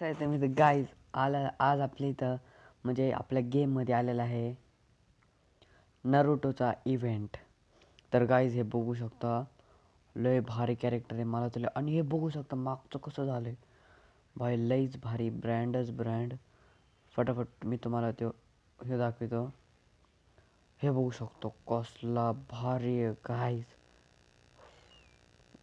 तर तुम्ही तर गाईज आज आपल्या इथं म्हणजे आपल्या गेममध्ये आलेला आहे नरुटोचा इव्हेंट. तर गाईज हे बघू शकता, लय भारी कॅरेक्टर आहे. मला तर आणि हे बघू शकता मागचं कसं झालं आहे भाई, लईच भारी. ब्रँडच ब्रँड. फटाफट मी तुम्हाला तो हे दाखवतो. हे बघू शकतो कसला भारी आहे गाईज.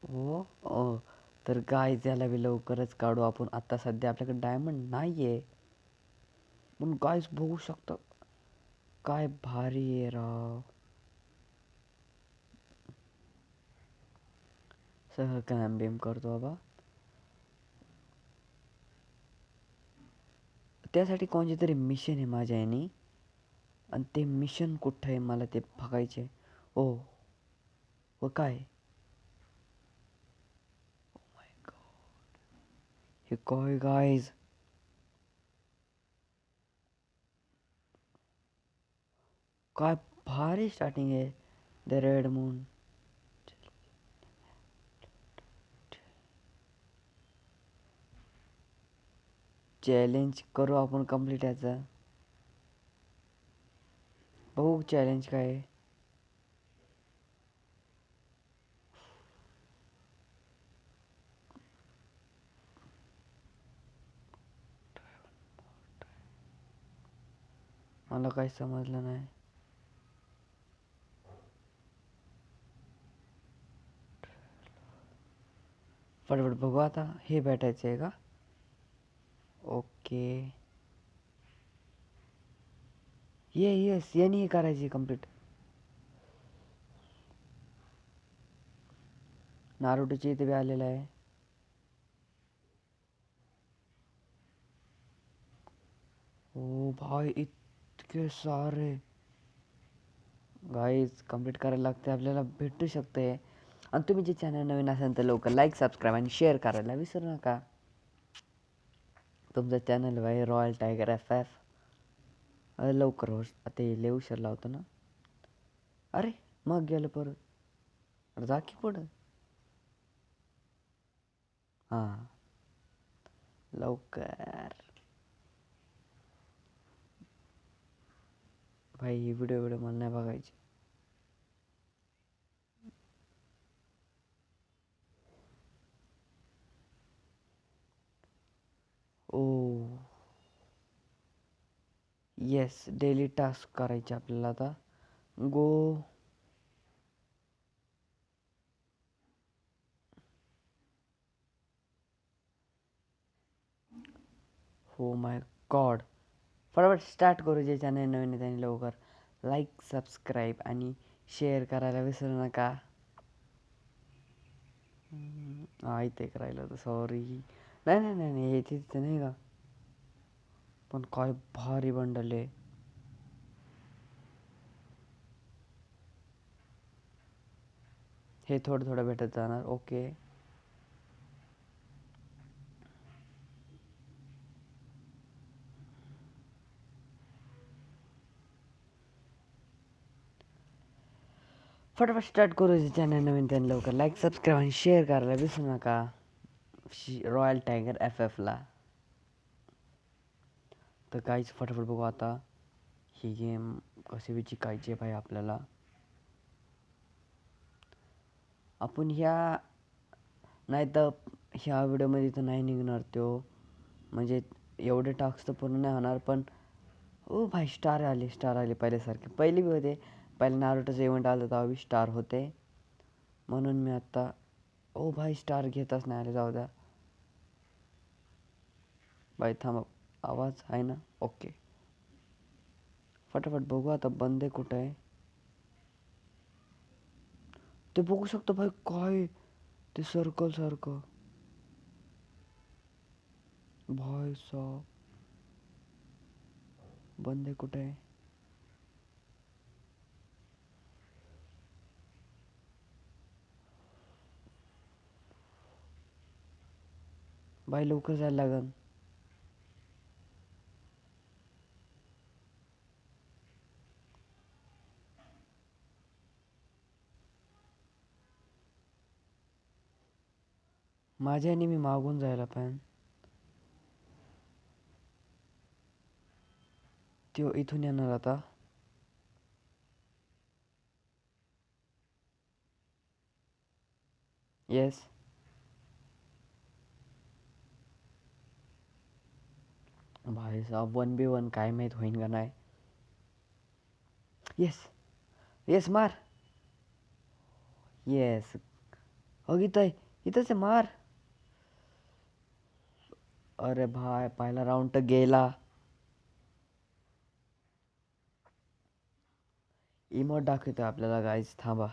हो तर गाईज याला बी लवकरच काढू आपण. आत्ता सध्या आपल्याकडे डायमंड नाही आहे, पण गाईज बघू शकता काय भारी आहे राव. सगळं कॅम बिम करतो बाबा. त्यासाठी कोणते तरी मिशन आहे माझ्या याने, आणि ते मिशन कुठं आहे मला ते बघायचे. ओ व काय हे काय गाईज, काय भारी स्टार्टिंग आहे. The red moon. चॅलेंज करू आपण कंप्लीट याचा. बघू चॅलेंज काय आहे. मला काही समजलं नाही. फटाफट बघू आता. हे भेटायचं आहे का? ओके. येस याने करायची कंप्लीट. नारुटोची इथे बी आलेला आहे. ओ भाई इतके सारे गाईज कंप्लीट करायला लागते आपल्याला, भेटू शकते. आणि तुम्ही जे चॅनल नवीन असाल तर लवकर लाईक सबस्क्राईब आणि शेअर करायला विसरू नका. तुमचं चॅनल भाई रॉयल टायगर FF. लवकर हो, आता लय उशीर लावतो ना. अरे मग गेलं परत. अरे जा की पुढं. हां लवकर भाई. ही व्हिडिओ मला नाही बघायची. ओ येस, डेली टास्क करायचे आपल्याला आता. गो. हो माय गॉड. फटाफट स्टार्ट करू. जे चॅनल नवीन आहे त्यांनी लवकर लाईक सबस्क्राईब आणि शेअर करायला विसरू नका. इथे करायला होतं, सॉरी. नाही नाही नाही नाही, हे तिथे नाही का. पण काय भारी बंडल आहे. हे थोडं थोडं भेटत जाणार. ओके. फटाफट स्टार्ट करू. जे चॅनल नवीन त्यांनी लवकर लाईक सबस्क्राईब आणि शेअर करायला विसरू नका. रॉयल टायगर FFला. तर काहीच फटाफट बघू आता. ही गेम कशी बी जिंकायची भाई आपल्याला. आपण ह्या नाही तर ह्या व्हिडिओमध्ये तर नाही निघणार तो. म्हणजे एवढे टास्क तर पूर्ण नाही होणार. पण ओ भाई स्टार आले, स्टार आले पहिल्यासारखे. पहिले बी होते. पहिले नारुटोचं इव्हेंट आलं तेव्हा बी स्टार होते. म्हणून मी आत्ता ओ भाई स्टार घेतच नाही आले. जाऊ द्या भाई. थांब, आवाज आहे ना. ओके. फटाफट बघू आता. बंदे कुठं आहे ते बघू शकतो भाई. काय ते सर्कल सारखं भाई साहब. बंदे कुठे आहे. भाई लवकर जायला लागन. माझ्याने मी मागून जायला पाहिजे. त्यो इथून येणार आता. येस. भाई साहब 1v1 काय माहीत होईन का नाही. येस. येस मार. येस. हो इथं आहे. इथंच आहे मार. अरे भाई पहिला राऊंड तर गेला. इमोट दाखवतोय आपल्याला गाईज थांबा.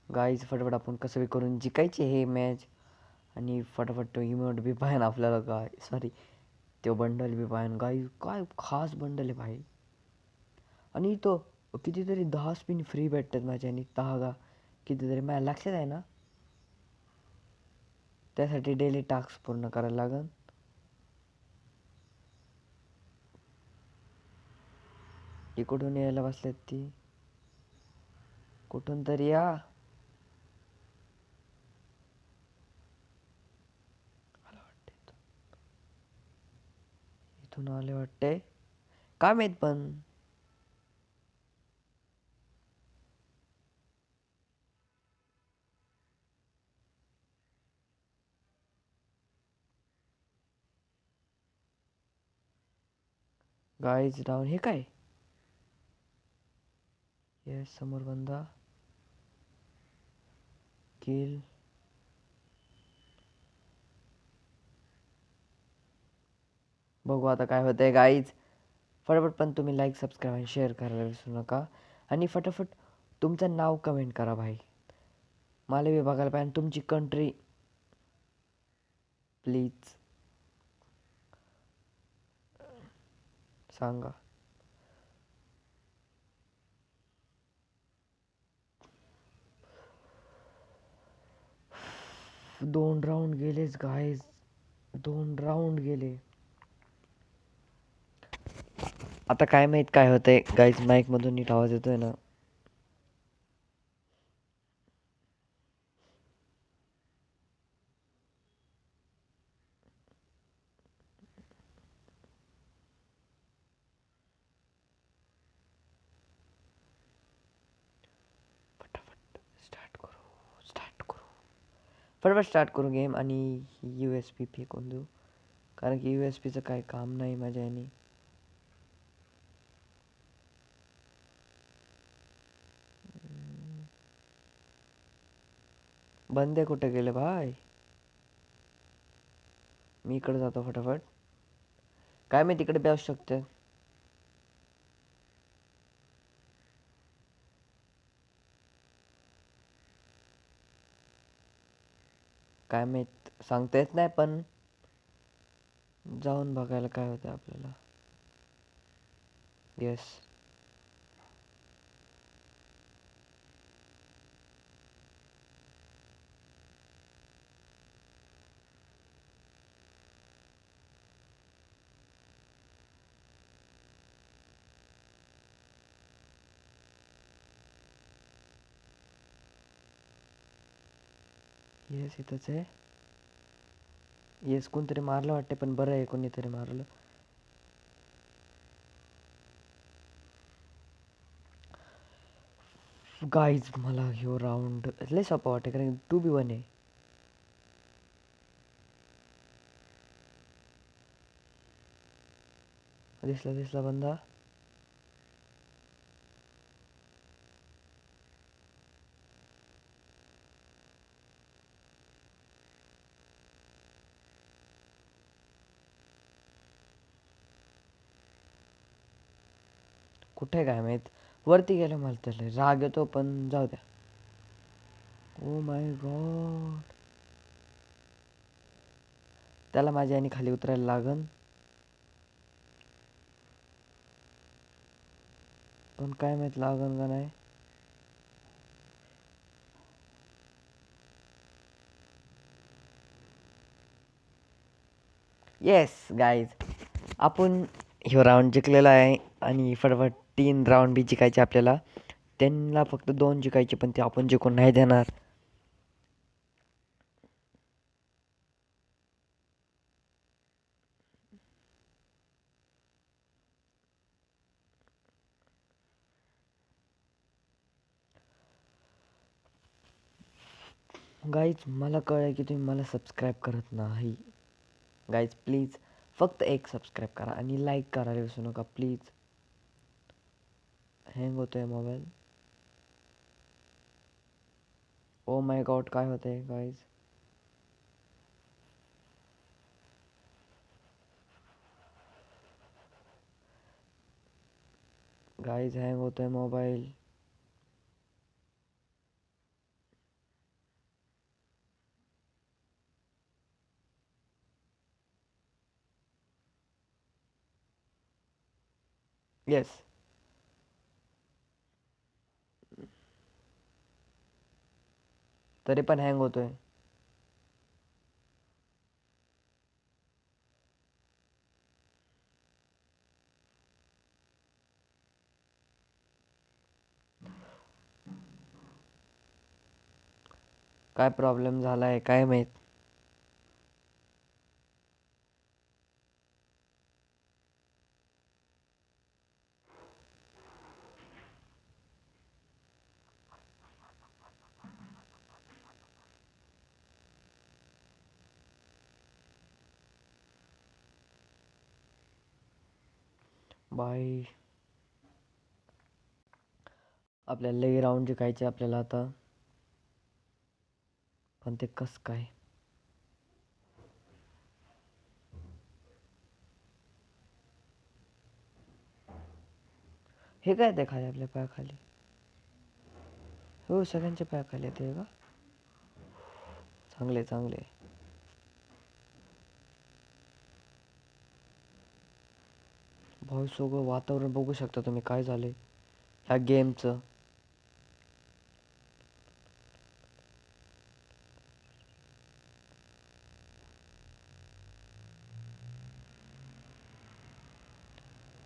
गाईज फटाफट आपण कसं बी करून जिंकायचे हे मॅच. आणि फटाफट तो इमोट बी पाहिन आपल्याला. काय सॉरी तो बंडल बी पाहिन. गाईज काय खास बंडल आहे भाई. आणि तो कितीतरी 10 स्पिन फ्री भेटतात माझ्याने. 10 का कितीतरी माझ्या लक्षात आहे ना. त्यासाठी डेली टास्क पूर्ण करायला लागन. ती कुठून यायला बसल्यात ती. कुठून तरी या. इथून आले वाटते. काय माहीत पण. Guys down. हे काय. येस समोर बंदा. किल. बघू आता काय होतंय गाईज. फटाफट पण तुम्ही लाईक सबस्क्राईब आणि शेअर करायला विसरू नका. आणि फटाफट तुमचं नाव कमेंट करा भाई. मला बी बघायला पाहिजे. तुमची कंट्री प्लीज सांगा. 2 राऊंड गेलेच गाईज. 2 राऊंड गेले. आता काय माहीत काय होतंय गाईज. माईकमधून नीट आवाज येतोय ना. फटाफट स्टार्ट करू. फटाफट स्टार्ट करू गेम. आणि USB फेकून देऊ. कारण की USPचं काही काम नाही माझ्या याने. बंदे कुठे गेले भाई. मी इकडे जातो फटाफट. काय मी तिकडे बी असू शकते. काय माहीत सांगता येत नाही पण जाऊन बघायला काय होतं आपल्याला. येस. येस इथंच आहे. येस कोणतरी मारलं वाटते पण बरं आहे कोणीतरी मारलं. गाईज मला ह्यो राऊंड लय सोपा वाटते कारण 2v1 आहे. दिसला बंदा. कुठे काय माहीत. वरती गेलं. मला तर राग येतो पण जाऊ द्या. Oh my God. त्याला माझ्या आणि खाली उतरायला लागन. पण काय माहीत लागन का नाही. येस गाईज आपण ह्यो राऊंड जिंकलेला आहे. आणि फटाफट 3 राऊंड बी जिंकायचे आपल्याला. त्यांना फक्त 2 जिंकायचे, पण ते आपण जिंकून नाही देणार. गाईज मला कळलं की तुम्ही मला सबस्क्राईब करत नाही. गाईज प्लीज फक्त एक सबस्क्राईब करा आणि लाईक करायला विसरू नका प्लीज. हँग होतोय मोबाईल. ओ माय गॉड, काय होतंय गाईज? गाईज हँग होतोय मोबाईल. येस. तरी पण हँग होतोय. काय प्रॉब्लेम झालाय काय माहित. बाय. आपल्याला लई राऊंड जिंकायचे आपल्याला आता. पण ते कसं काय? हे काय ते खाली आपल्या पायाखाली? हो, सगळ्यांच्या पायाखाली येते का? चांगले चांगले. भाऊ सगळं वातावरण बघू शकता तुम्ही काय झालंय ह्या गेमचं.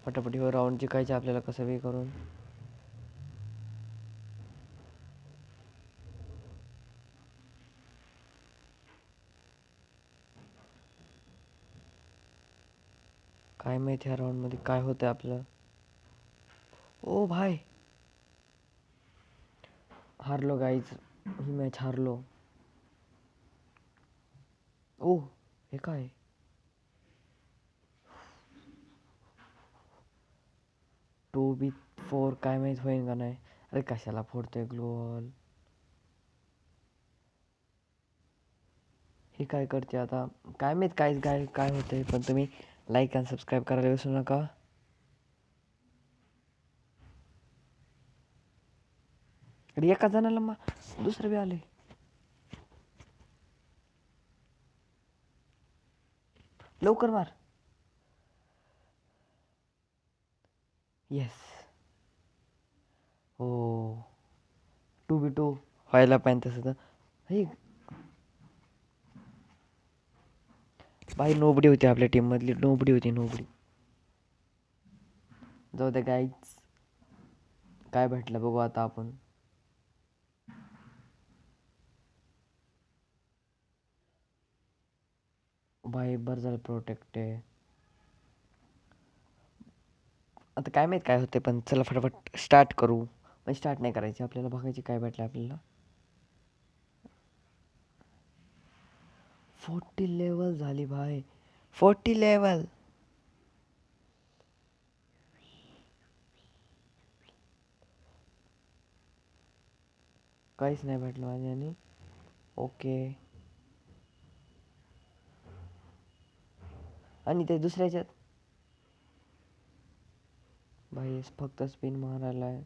पटापटीवर राऊंड जिंकायचे आपल्याला कसं बी करून. काय माहिती ह्या राऊंडमध्ये काय होतंय आपलं. ओ भाई, हारलो गाईज, ही मॅच हारलो. ओ, हे काय? 2v4 काय माहित होईन का नाही. अरे कशाला फोडतोय ग्लोअल. हे काय करते आता काय माहित काय काय काय होतंय. पण तुम्ही लाईक आणि सबस्क्राईब करायला विसरू नका. अरे एका जणाला दुसरं बी आले. लवकर मार. येस. हो, 2v2 व्हायला पाहिजे तसं तर. हे भाई नोबडी होती आपल्या टीम मधली. नोबडी होती नोबडी. जाऊ दे गाईज, काय भेटलं बघू आता आपण. भाई बरं झालं प्रोटेक्ट आहे. आता काय माहित काय होते, पण चला फटाफट स्टार्ट करू. पण स्टार्ट नाही करायची आपल्याला, बघायची काय भेटलं आपल्याला. 40 लेवल झाली भाई. 40 लेवल. काहीच नाही भेटलं माझ्याने. ओके. आणि ते दुसऱ्याच्यात भाई फक्त स्पिन मारायला आहे.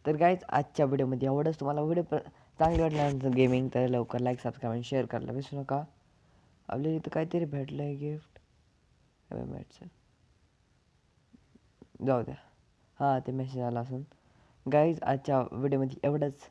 तर गाईज आजच्या व्हिडिओमध्ये एवढंच. तुम्हाला व्हिडिओ चांगली वाटल्यानंतर गेमिंग तर लवकर लाईक सबस्क्राईब आणि शेअर करायला विसरू नका. आपल्याला इथं काहीतरी भेटलं आहे गिफ्ट. मॅटचं जाऊ द्या. हां, ते मेसेज आला असून. गाईज आजच्या व्हिडिओमध्ये एवढंच.